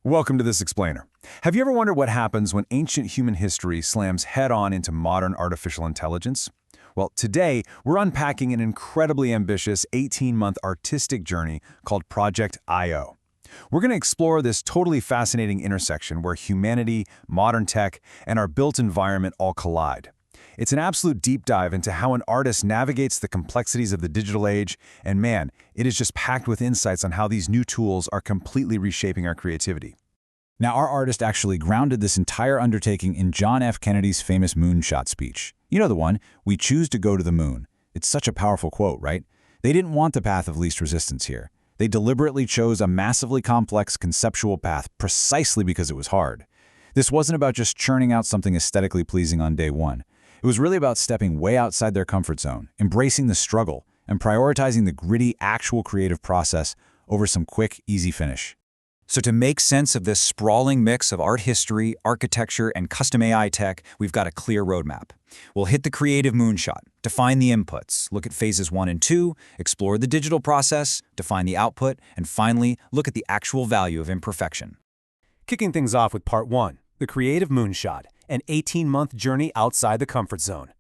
Welcome to This Explainer. Have you ever wondered what happens when ancient human history slams head-on into modern artificial intelligence? Well, today, we're unpacking an incredibly ambitious 18-month artistic journey called Project I/O. We're going to explore this totally fascinating intersection where humanity, modern tech, and our built environment all collide. It's an absolute deep dive into how an artist navigates the complexities of the digital age, and man, it is just packed with insights on how these new tools are completely reshaping our creativity. Now, our artist actually grounded this entire undertaking in John F. Kennedy's famous moonshot speech. You know the one, "We choose to go to the moon." It's such a powerful quote, right? They didn't want the path of least resistance here. They deliberately chose a massively complex conceptual path precisely because it was hard. This wasn't about just churning out something aesthetically pleasing on day one. It was really about stepping way outside their comfort zone, embracing the struggle, and prioritizing the gritty, actual creative process over some quick, easy finish. So to make sense of this sprawling mix of art history, architecture, and custom AI tech, we've got a clear roadmap. We'll hit the creative moonshot, define the inputs, look at phases 1 and 2, explore the digital process, define the output, and finally, look at the actual value of imperfection. Kicking things off with Part 1, the creative moonshot, an 18-month journey outside the comfort zone.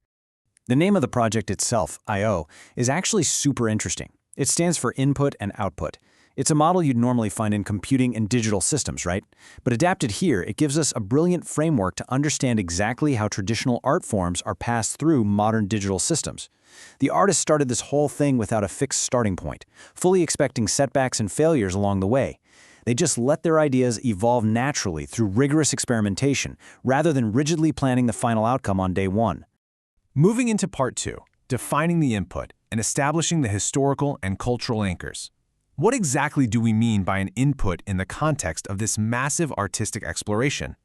The name of the project itself, I/O, is actually super interesting. It stands for input and output. It's a model you'd normally find in computing and digital systems, right? But adapted here, it gives us a brilliant framework to understand exactly how traditional art forms are passed through modern digital systems. The artist started this whole thing without a fixed starting point, fully expecting setbacks and failures along the way. They just let their ideas evolve naturally through rigorous experimentation, rather than rigidly planning the final outcome on day one. Moving into Part 2, defining the input and establishing the historical and cultural anchors. What exactly do we mean by an input in the context of this massive artistic exploration?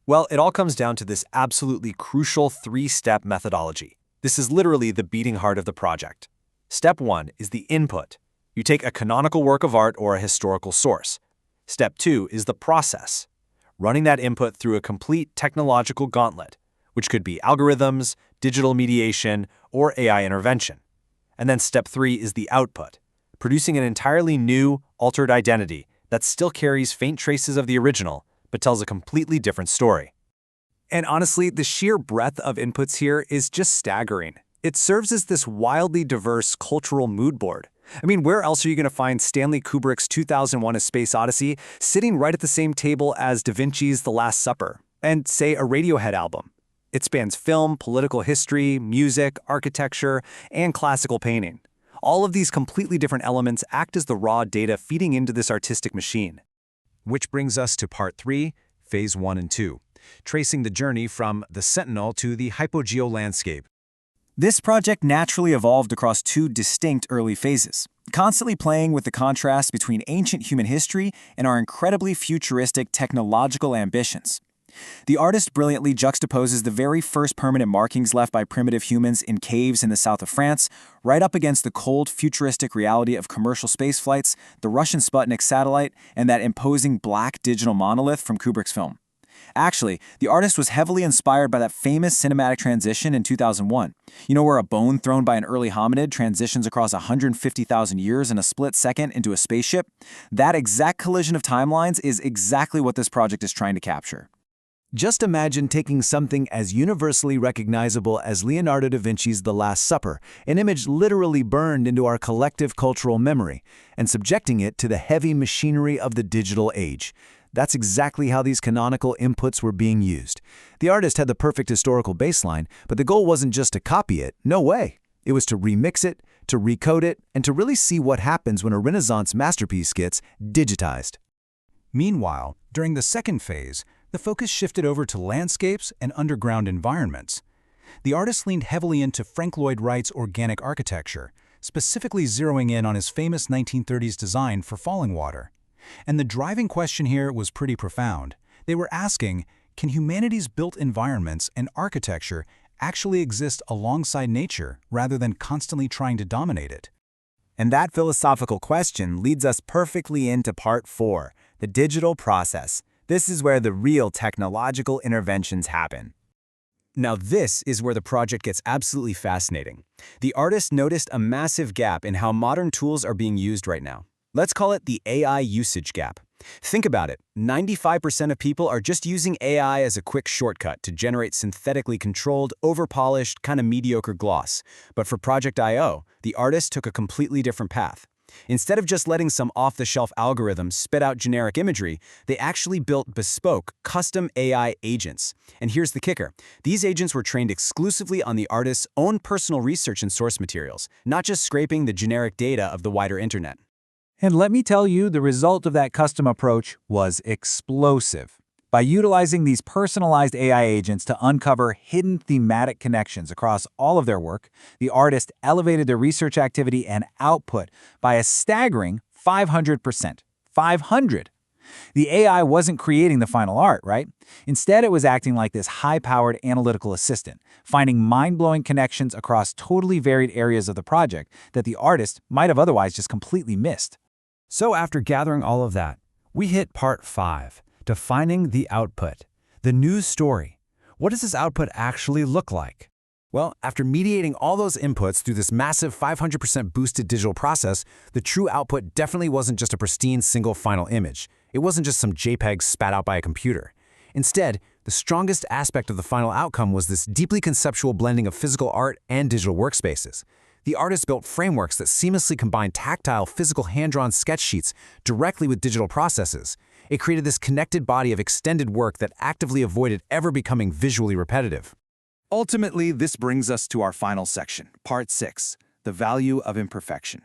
Well, it all comes down to this absolutely crucial 3-step methodology. This is literally the beating heart of the project. Step 1 is the input. You take a canonical work of art or a historical source. Step 2 is the process, running that input through a complete technological gauntlet, which could be algorithms, digital mediation, or AI intervention. And then Step 3 is the output, producing an entirely new, altered identity that still carries faint traces of the original, but tells a completely different story. And honestly, the sheer breadth of inputs here is just staggering. It serves as this wildly diverse cultural mood board. I mean, where else are you going to find Stanley Kubrick's 2001: A Space Odyssey sitting right at the same table as Da Vinci's The Last Supper, and, say, a Radiohead album? It spans film, political history, music, architecture, and classical painting. All of these completely different elements act as the raw data feeding into this artistic machine. Which brings us to Part 3, Phase 1 and 2, tracing the journey from the Sentinel to the hypogeo landscape. This project naturally evolved across 2 distinct early phases, constantly playing with the contrast between ancient human history and our incredibly futuristic technological ambitions. The artist brilliantly juxtaposes the very first permanent markings left by primitive humans in caves in the south of France, right up against the cold, futuristic reality of commercial space flights, the Russian Sputnik satellite, and that imposing black digital monolith from Kubrick's film. Actually, the artist was heavily inspired by that famous cinematic transition in 2001. You know, where a bone thrown by an early hominid transitions across 150,000 years in a split second into a spaceship? That exact collision of timelines is exactly what this project is trying to capture. Just imagine taking something as universally recognizable as Leonardo da Vinci's The Last Supper, an image literally burned into our collective cultural memory, and subjecting it to the heavy machinery of the digital age. That's exactly how these canonical inputs were being used. The artist had the perfect historical baseline, but the goal wasn't just to copy it. No way. It was to remix it, to recode it, and to really see what happens when a Renaissance masterpiece gets digitized. Meanwhile, during the second phase, the focus shifted over to landscapes and underground environments. The artist leaned heavily into Frank Lloyd Wright's organic architecture, specifically zeroing in on his famous 1930s design for falling water. And the driving question here was pretty profound. They were asking, can humanity's built environments and architecture actually exist alongside nature rather than constantly trying to dominate it? And that philosophical question leads us perfectly into Part 4, the digital process. This is where the real technological interventions happen. Now this is where the project gets absolutely fascinating. The artist noticed a massive gap in how modern tools are being used right now. Let's call it the AI usage gap. Think about it. 95% of people are just using AI as a quick shortcut to generate synthetically controlled, overpolished, kind of mediocre gloss. But for Project I/O, the artists took a completely different path. Instead of just letting some off-the-shelf algorithm spit out generic imagery, they actually built bespoke, custom AI agents. And here's the kicker. These agents were trained exclusively on the artist's own personal research and source materials, not just scraping the generic data of the wider internet. And let me tell you, the result of that custom approach was explosive. By utilizing these personalized AI agents to uncover hidden thematic connections across all of their work, the artist elevated their research activity and output by a staggering 500%. 500! The AI wasn't creating the final art, right? Instead, it was acting like this high-powered analytical assistant, finding mind-blowing connections across totally varied areas of the project that the artist might have otherwise just completely missed. So after gathering all of that, we hit part 5, defining the output, the news story. What does this output actually look like? Well, after mediating all those inputs through this massive 500% boosted digital process, the true output definitely wasn't just a pristine single final image. It wasn't just some JPEG spat out by a computer. Instead, the strongest aspect of the final outcome was this deeply conceptual blending of physical art and digital workspaces. The artist built frameworks that seamlessly combined tactile, physical hand-drawn sketch sheets directly with digital processes. It created this connected body of extended work that actively avoided ever becoming visually repetitive. Ultimately, this brings us to our final section, Part 6, the value of imperfection.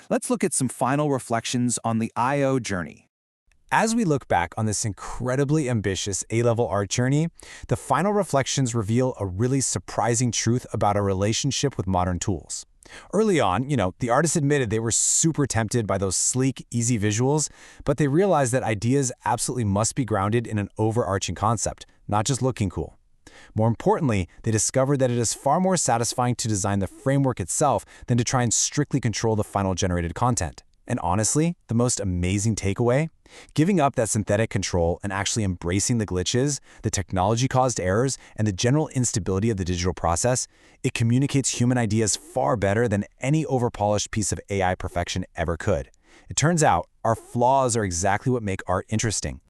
Let's look at some final reflections on the I/O journey. As we look back on this incredibly ambitious A-level art journey, the final reflections reveal a really surprising truth about our relationship with modern tools. Early on, the artists admitted they were super tempted by those sleek, easy visuals, but they realized that ideas absolutely must be grounded in an overarching concept, not just looking cool. More importantly, they discovered that it is far more satisfying to design the framework itself than to try and strictly control the final generated content. And honestly, the most amazing takeaway? Giving up that synthetic control and actually embracing the glitches, the technology-caused errors, and the general instability of the digital process, it communicates human ideas far better than any overpolished piece of AI perfection ever could. It turns out, our flaws are exactly what make art interesting.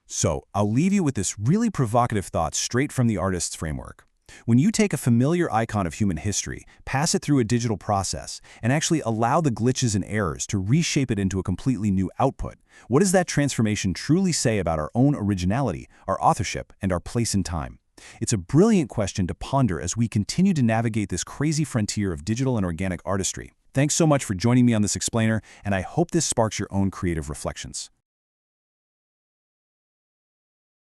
So, I'll leave you with this really provocative thought straight from the artist's framework. When you take a familiar icon of human history, pass it through a digital process, and actually allow the glitches and errors to reshape it into a completely new output, what does that transformation truly say about our own originality, our authorship, and our place in time? It's a brilliant question to ponder as we continue to navigate this crazy frontier of digital and organic artistry. Thanks so much for joining me on this explainer, and I hope this sparks your own creative reflections.